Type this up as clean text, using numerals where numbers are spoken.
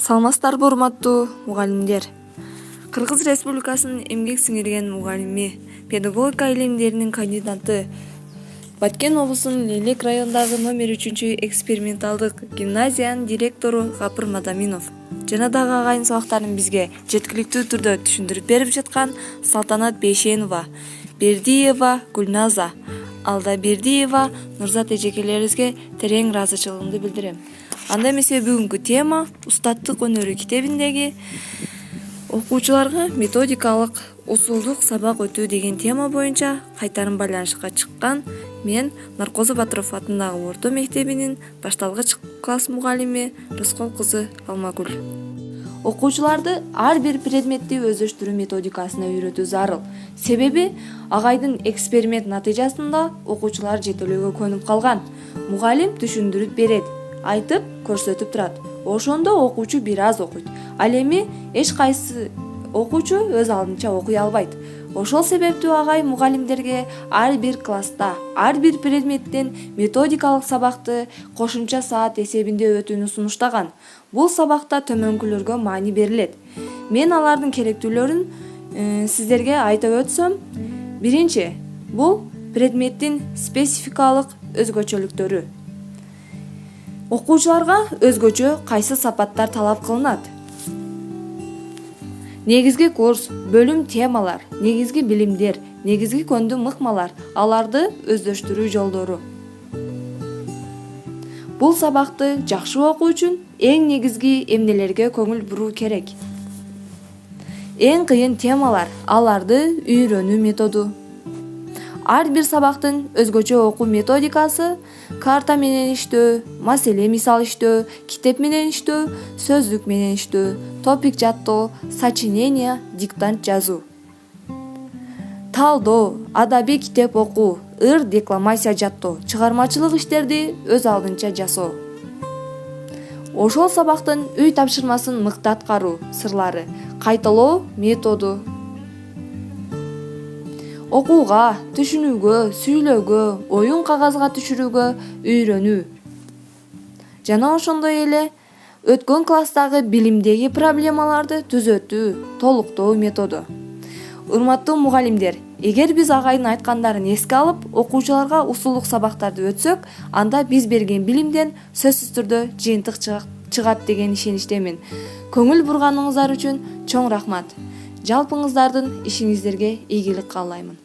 Саламатсыздарбы урматтуу мугалимдер. Кыргыз Республикасынын эмгек сиңирген мугалими, педагогика илимдеринин кандидаты, Баткен облусунун Лелек районундагы номер 3 эксперименталдык гимназиянын директору Гапыр Мадаминов жана дагы агайын сабактарын бизге жеткиликтүү түрдө түшүндүрүп берип жаткан Салтанат Бейшенова, Бердиева Гүлназа, Алда Бердиева Нурзат эжекелерибизге терең ыраазычылыгымды билдирем. Анда эмесе бүгүнкү тема устаттык өнөрү китебиндеги окуучуларга методикалык усулдук сабак өтүү деген тема боюнча кайтарым байланышка чыккан мен Наркозов Батыров атындагы орто мектебинин башталгыч класс мугалими Рыскол кызы Алмагүл. Окуучуларды ар бир предметти өздөштүрүү методикасына үйрөтүү зарыл. Себеби агайдын эксперимент натыйжасында окуучулар жетелөөгө көнүп калган. Мугалим түшүндүрүп берет, айтып көрсөтүп турат. Ошондо окуучу бир аз окуйт. Ал эми эч кайсы окуучу өз алдынча окуй албайт. Ошол себептүү агай мугалимдерге ар бир класста, ар бир предметтен методикалык сабакты кошумча саат эсебинде өтүүнү сунуштаган. Бул сабакта төмөнкүлөргө маани берилет. Мен алардын керектүүлөрүн сиздерге айтып өтсөм, биринчи, бул предметтин спецификалык өзгөчөлүктөрү. Окуучуларга өзгөчө кайсы сапаттар талап кылынат? Негизги курс, бөлүм темалар, негизги билимдер, негизги көндүм ыкмалар, аларды өздөштүрүү жолдору. Бул сабакты жакшы окуу үчүн эң негизги эмнелерге көңүл буруу керек? Эң кыйын темалар, аларды үйрөнүү методу. Ар бир сабактын өзгөчө окуу методикасы, карта менен иштөө, маселе мисал иштөө, китеп менен иштөө, сөздүк менен иштөө, топик жаттоо, сочинение, диктант жазуу. Талдоо, адабий китеп окуу, ыр декламация жаттоо, чыгармачылык иштерди өз алдынча жасоо. Ошол сабактын үй тапшырмасын мыкты аткаруу сырлары, кайталоо методу. Окууга, түшүнүүгө, сүйлөөгө, оюн кагазга түшүрүүгө үйрөнүү. Жана ошондой эле өткөн класстагы билимдеги проблемаларды түзөтүү, толуктоо методу. Урматтуу мугалимдер, эгер биз агайдын айткандарын эске алып, окуучуларга усулдук сабактарды өтсөк, анда биз берген билимден сөзсүз түрдө жыйынтык чыгат деген ишеничтемин. Көңүл бурганыңыздар үчүн чоң рахмат. Жалпыңыздардын ишиңиздерге ийгилик каалаймын.